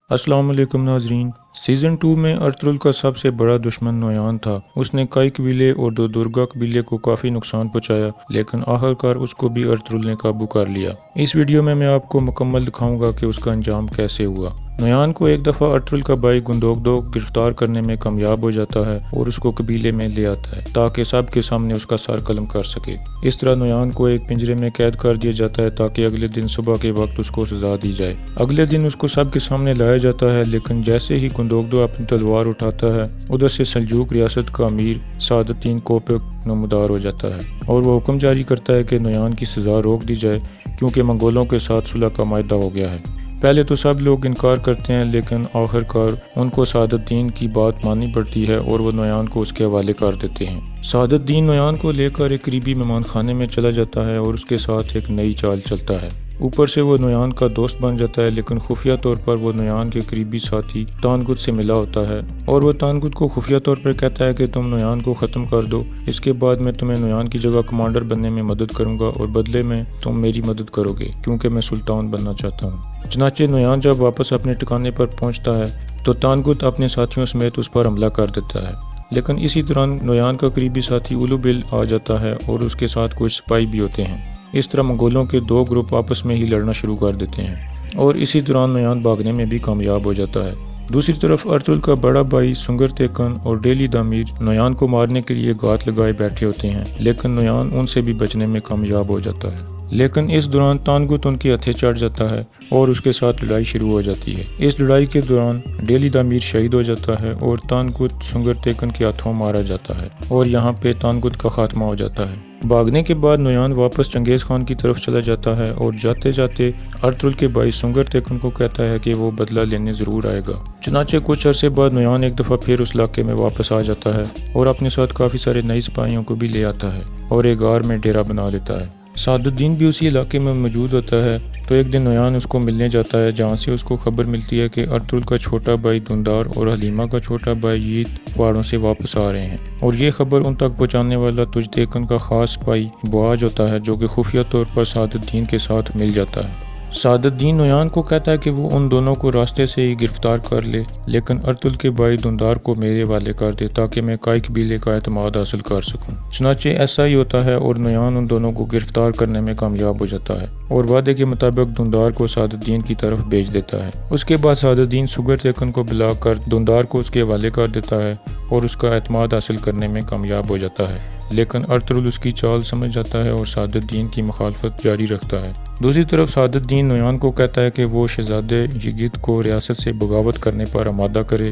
السلام علیکم ناظرین۔ سیزن 2 میں ارطغرل کا سب سے بڑا دشمن نویان تھا۔ اس نے کئی قبیلے اور دو درگا قبیلے کو کافی نقصان پہنچایا، لیکن آخرکار اس کو بھی ارطغرل نے قابو کر لیا۔ اس ویڈیو میں آپ کو مکمل دکھاؤں گا کہ اس کا انجام کیسے ہوا۔ نویان کو ایک دفعہ ارطغرل کا بھائی گندوگدو گرفتار کرنے میں کامیاب ہو جاتا ہے اور اس کو قبیلے میں لے آتا ہے تاکہ سب کے سامنے اس کا سر قلم کر سکے۔ اس طرح نویان کو ایک پنجرے میں قید کر دیا جاتا ہے تاکہ اگلے دن صبح کے وقت اس کو سزا دی جائے۔ اگلے دن اس کو سب کے سامنے لایا جاتا ہے، لیکن جیسے ہی گندوگدو اپنی تلوار اٹھاتا ہے، ادھر سے سلجوق ریاست کا امیر سعد الدین کوپک نمودار ہو جاتا ہے اور وہ حکم جاری کرتا ہے کہ نویان کی سزا روک دی جائے کیونکہ منگولوں کے ساتھ صلح کا معاہدہ ہو گیا ہے۔ پہلے تو سب لوگ انکار کرتے ہیں، لیکن آخرکار ان کو سعد الدین کی بات ماننی پڑتی ہے اور وہ نویان کو اس کے حوالے کر دیتے ہیں۔ سعد الدین نویان کو لے کر ایک قریبی مہمان خانے میں چلا جاتا ہے اور اس کے ساتھ ایک نئی چال چلتا ہے۔ اوپر سے وہ نویان کا دوست بن جاتا ہے، لیکن خفیہ طور پر وہ نویان کے قریبی ساتھی تانگت سے ملا ہوتا ہے اور وہ تانگت کو خفیہ طور پر کہتا ہے کہ تم نویان کو ختم کر دو، اس کے بعد میں تمہیں نویان کی جگہ کمانڈر بننے میں مدد کروں گا اور بدلے میں تم میری مدد کرو گے کیونکہ میں سلطان بننا چاہتا ہوں۔ چنانچہ نویان جب واپس اپنے ٹھکانے پر پہنچتا ہے تو تانگت اپنے ساتھیوں سمیت اس پر حملہ کر دیتا ہے، لیکن اسی دوران نویان کا قریبی ساتھی اولو بل آ جاتا ہے اور اس کے ساتھ کچھ سپاہی بھی ہوتے ہیں۔ اس طرح منگولوں کے دو گروپ آپس میں ہی لڑنا شروع کر دیتے ہیں اور اسی دوران نویان بھاگنے میں بھی کامیاب ہو جاتا ہے۔ دوسری طرف ارطغرل کا بڑا بھائی سنگر تیکن اور ڈیلی دامیر نویان کو مارنے کے لیے گھات لگائے بیٹھے ہوتے ہیں، لیکن نویان ان سے بھی بچنے میں کامیاب ہو جاتا ہے۔ لیکن اس دوران تانگت ان کے ہتھے چڑھ جاتا ہے اور اس کے ساتھ لڑائی شروع ہو جاتی ہے۔ اس لڑائی کے دوران ڈیلی دامیر شہید ہو جاتا ہے اور تانگت سنگر تیکن کے ہاتھوں مارا جاتا ہے اور یہاں پہ تانگت کا خاتمہ ہو جاتا ہے۔ بھاگنے کے بعد نویان واپس چنگیز خان کی طرف چلا جاتا ہے اور جاتے جاتے ارطغرل کے بھائی سنگر تیکن کو کہتا ہے کہ وہ بدلہ لینے ضرور آئے گا۔ چنانچہ کچھ عرصے بعد نویان ایک دفعہ پھر اس علاقے میں واپس آ جاتا ہے اور اپنے ساتھ کافی سارے نئی سپاہیوں کو بھی لے آتا ہے اور ایک غار میں ڈیرا بنا لیتا ہے۔ سعد الدین بھی اسی علاقے میں موجود ہوتا ہے تو ایک دن نویان اس کو ملنے جاتا ہے، جہاں سے اس کو خبر ملتی ہے کہ ارطغرل کا چھوٹا بھائی دھندار اور حلیمہ کا چھوٹا بھائی یید پہاڑوں سے واپس آ رہے ہیں، اور یہ خبر ان تک پہنچانے والا تج تیکن کا خاص سپاہی بواج ہوتا ہے جو کہ خفیہ طور پر سعد الدین کے ساتھ مل جاتا ہے۔ سعد الدین نویان کو کہتا ہے کہ وہ ان دونوں کو راستے سے ہی گرفتار کر لے، لیکن ارطغرل کے بھائی دھندار کو میرے حوالے کر دے تاکہ میں کئی قبیلے کا اعتماد حاصل کر سکوں۔ چنانچہ ایسا ہی ہوتا ہے اور نویان ان دونوں کو گرفتار کرنے میں کامیاب ہو جاتا ہے اور وعدے کے مطابق دھندار کو سعد الدین کی طرف بھیج دیتا ہے۔ اس کے بعد سعد الدین سنگر تیکن کو بلا کر دھندار کو اس کے حوالے کر دیتا ہے اور اس کا اعتماد حاصل کرنے میں کامیاب ہو جاتا ہے، لیکن ارطغرل اس کی چال سمجھ جاتا ہے اور سعد الدین کی مخالفت جاری رکھتا ہے۔ دوسری طرف سعد الدین نویان کو کہتا ہے کہ وہ شہزادے یگت کو ریاست سے بغاوت کرنے پر آمادہ کرے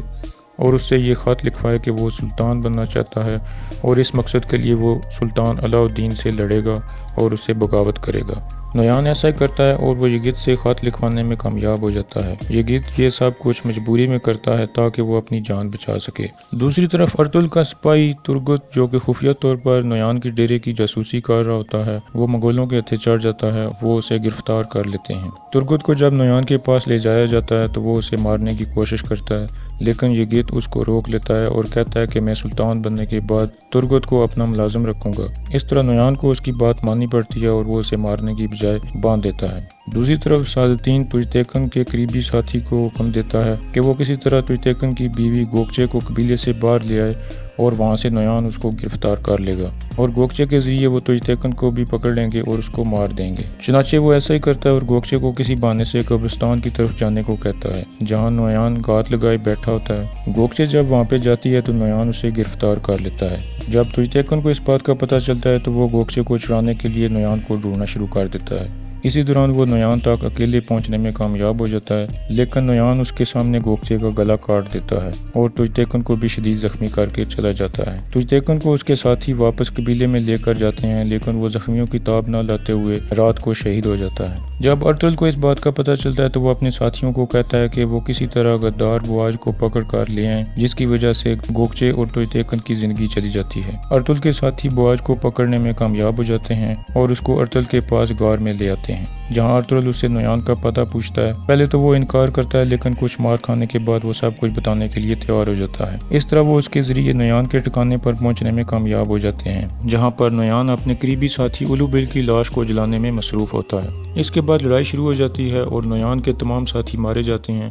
اور اس سے یہ خط لکھوائے کہ وہ سلطان بننا چاہتا ہے اور اس مقصد کے لیے وہ سلطان علاء الدین سے لڑے گا اور اس سے بغاوت کرے گا۔ نویان ایسا ہی کرتا ہے اور وہ یگت سے خط لکھوانے میں کامیاب ہو جاتا ہے۔ یگت یہ سب کچھ مجبوری میں کرتا ہے تاکہ وہ اپنی جان بچا سکے۔ دوسری طرف ارطغرل کا سپاہی ترگت جو کہ خفیہ طور پر نویان کی ڈیرے کی جاسوسی کر رہا ہوتا ہے، وہ منگولوں کے ہتھے چڑھ جاتا ہے، وہ اسے گرفتار کر لیتے ہیں۔ ترگت کو جب نویان کے پاس لے جایا جاتا ہے تو وہ اسے مارنے کی کوشش کرتا ہے، لیکن یگت اس کو روک لیتا ہے اور کہتا ہے کہ میں سلطان بننے کے بعد ترگت کو اپنا ملازم رکھوں گا۔ اس طرح نویان کو اس کی بات ماننی پڑتی ہے اور وہ اسے مارنے کی بجائے باندھ دیتا ہے۔ دوسری طرف سعد الدین تج تیکن کے قریبی ساتھی کو حکم دیتا ہے کہ وہ کسی طرح تج تیکن کی بیوی گوکچے کو قبیلے سے باہر لے آئے اور وہاں سے نویان اس کو گرفتار کر لے گا اور گوکچے کے ذریعے وہ تج تیکن کو بھی پکڑ لیں گے اور اس کو مار دیں گے۔ چنانچہ وہ ایسا ہی کرتا ہے اور گوکچے کو کسی بہانے سے قبرستان کی طرف جانے کو کہتا ہے جہاں نویان گھات لگائے بیٹھا ہوتا ہے۔ گوکچے جب وہاں پہ جاتی ہے تو نویان اسے گرفتار کر لیتا ہے۔ جب تج تیکن کو اس بات کا پتہ چلتا ہے تو وہ گوکچے کو چھڑانے کے لیے نویان کو ڈھونڈنا شروع کر دیتا ہے۔ اسی دوران وہ نویان تک اکیلے پہنچنے میں کامیاب ہو جاتا ہے، لیکن نویان اس کے سامنے گوکچے کا گلا کاٹ دیتا ہے اور تج تیکن کو بھی شدید زخمی کر کے چلا جاتا ہے۔ تج تیکن کو اس کے ساتھی واپس قبیلے میں لے کر جاتے ہیں، لیکن وہ زخمیوں کی تاب نہ لاتے ہوئے رات کو شہید ہو جاتا ہے۔ جب ارطغرل کو اس بات کا پتہ چلتا ہے تو وہ اپنے ساتھیوں کو کہتا ہے کہ وہ کسی طرح غدار بواج کو پکڑ کر لے آئیں، جس کی وجہ سے گوکچے اور تج تیکن کی زندگی چلی جاتی ہے۔ ارطغرل کے ساتھی بواج کو پکڑنے میں کامیاب ہو جاتے ہیں اور اس کو ارطغرل کے پاس غار میں لے آتے ہیں، جہاں ارطغرل اس سے نویان کا پتہ پوچھتا ہے۔ پہلے تو وہ انکار کرتا ہے، لیکن کچھ مار کھانے کے بعد وہ سب کچھ بتانے کے لیے تیار ہو جاتا ہے۔ اس طرح وہ اس کے ذریعے نویان کے ٹھکانے پر پہنچنے میں کامیاب ہو جاتے ہیں، جہاں پر نویان اپنے قریبی ساتھی اولو بل کی لاش کو جلانے میں مصروف ہوتا ہے۔ اس کے بعد لڑائی شروع ہو جاتی ہے اور نویان کے تمام ساتھی مارے جاتے ہیں،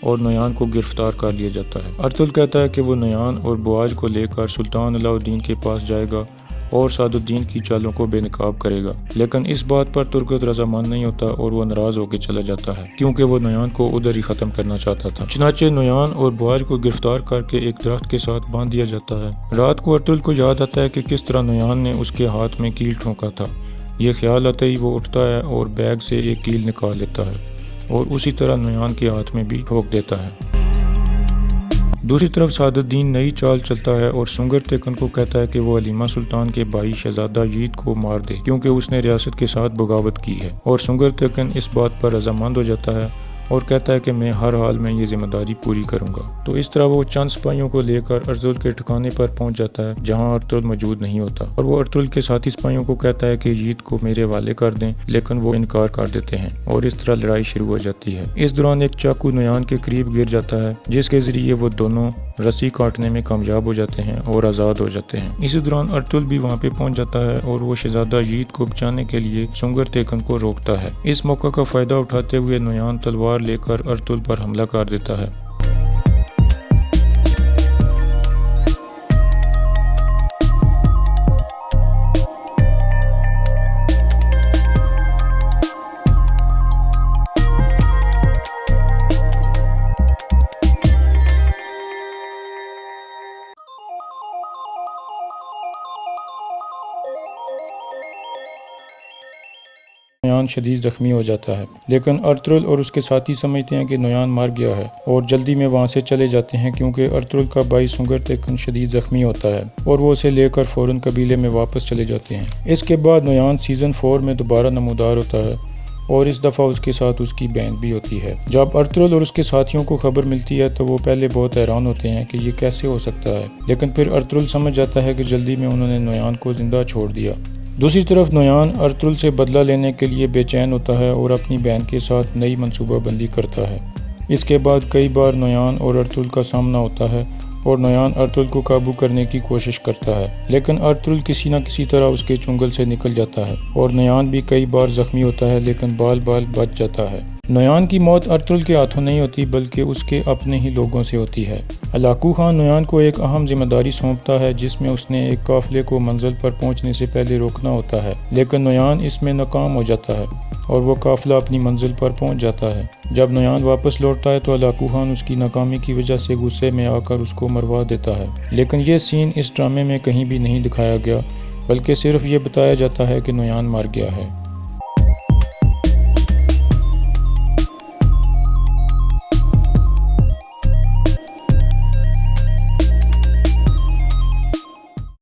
اور نویان کو گرفتار کر لیا جاتا ہے۔ ارطغرل کہتا ہے کہ وہ نویان اور بواج کو لے کر سلطان علاء الدین کے پاس جائے گا اور سعد الدین کی چالوں کو بے نقاب کرے گا، لیکن اس بات پر ترگت رضامند نہیں ہوتا اور وہ ناراض ہو کے چلا جاتا ہے کیونکہ وہ نویان کو ادھر ہی ختم کرنا چاہتا تھا۔ چنانچہ نویان اور بواج کو گرفتار کر کے ایک درخت کے ساتھ باندھ دیا جاتا ہے۔ رات کو ارطغرل کو یاد آتا ہے کہ کس طرح نویان نے اس کے ہاتھ میں کیل ٹھونکا تھا۔ یہ خیال آتے ہی وہ اٹھتا ہے اور بیگ سے ایک کیل نکال لیتا ہے اور اسی طرح نویان کے ہاتھ میں بھی ٹھوک دیتا ہے۔ دوسری طرف سعد الدین نئی چال چلتا ہے اور سنگر تیکن کو کہتا ہے کہ وہ حلیمہ سلطان کے بھائی شہزادہ یزید کو مار دے کیونکہ اس نے ریاست کے ساتھ بغاوت کی ہے، اور سنگر تیکن اس بات پر رضامند ہو جاتا ہے اور کہتا ہے کہ میں ہر حال میں یہ ذمہ داری پوری کروں گا۔ تو اس طرح وہ چند سپاہیوں کو لے کر ارطغرل کے ٹھکانے پر پہنچ جاتا ہے جہاں ارطغرل موجود نہیں ہوتا، اور وہ ارطغرل کے ساتھی سپاہیوں کو کہتا ہے کہ یزید کو میرے حوالے کر دیں، لیکن وہ انکار کر دیتے ہیں اور اس طرح لڑائی شروع ہو جاتی ہے۔ اس دوران ایک چاقو نویان کے قریب گر جاتا ہے جس کے ذریعے وہ دونوں رسی کاٹنے میں کامیاب ہو جاتے ہیں اور آزاد ہو جاتے ہیں۔ اسی دوران ارطغرل بھی وہاں پہ پہنچ جاتا ہے اور وہ شہزادہ یزید کو بچانے کے لیے سنگر تیکن کو روکتا ہے۔ اس موقع کا فائدہ اٹھاتے ہوئے نویان تلوار لے کر ارطغرل پر حملہ کر دیتا ہے۔ نویان شدید زخمی ہو جاتا ہے، لیکن ارطغرل اور اس کے ساتھی سمجھتے ہیں کہ نویان مر گیا ہے اور جلدی میں وہاں سے چلے جاتے ہیں کیونکہ ارطغرل کا بھائی سنگر تیکن شدید زخمی ہوتا ہے اور وہ اسے لے کر فوراً قبیلے میں واپس چلے جاتے ہیں۔ اس کے بعد نویان سیزن 4 میں دوبارہ نمودار ہوتا ہے اور اس دفعہ اس کے ساتھ اس کی بہن بھی ہوتی ہے۔ جب ارطغرل اور اس کے ساتھیوں کو خبر ملتی ہے تو وہ پہلے بہت حیران ہوتے ہیں کہ یہ کیسے ہو سکتا ہے، لیکن پھر ارطغرل سمجھ جاتا ہے کہ جلدی میں انہوں نے نویان کو زندہ چھوڑ دیا۔ دوسری طرف نویان ارطغرل سے بدلہ لینے کے لیے بے چین ہوتا ہے اور اپنی بہن کے ساتھ نئی منصوبہ بندی کرتا ہے۔ اس کے بعد کئی بار نویان اور ارطغرل کا سامنا ہوتا ہے اور نویان ارطغرل کو قابو کرنے کی کوشش کرتا ہے، لیکن ارطغرل کسی نہ کسی طرح اس کے چنگل سے نکل جاتا ہے اور نویان بھی کئی بار زخمی ہوتا ہے لیکن بال بچ جاتا ہے۔ نویان کی موت ارطغرل کے ہاتھوں نہیں ہوتی بلکہ اس کے اپنے ہی لوگوں سے ہوتی ہے۔ ہلاکو خان نویان کو ایک اہم ذمہ داری سونپتا ہے جس میں اس نے ایک قافلے کو منزل پر پہنچنے سے پہلے روکنا ہوتا ہے، لیکن نویان اس میں ناکام ہو جاتا ہے اور وہ قافلہ اپنی منزل پر پہنچ جاتا ہے۔ جب نویان واپس لوٹتا ہے تو ہلاکو خان اس کی ناکامی کی وجہ سے غصے میں آ کر اس کو مروا دیتا ہے، لیکن یہ سین اس ڈرامے میں کہیں بھی نہیں دکھایا گیا بلکہ صرف یہ بتایا جاتا ہے کہ نویان مر گیا ہے۔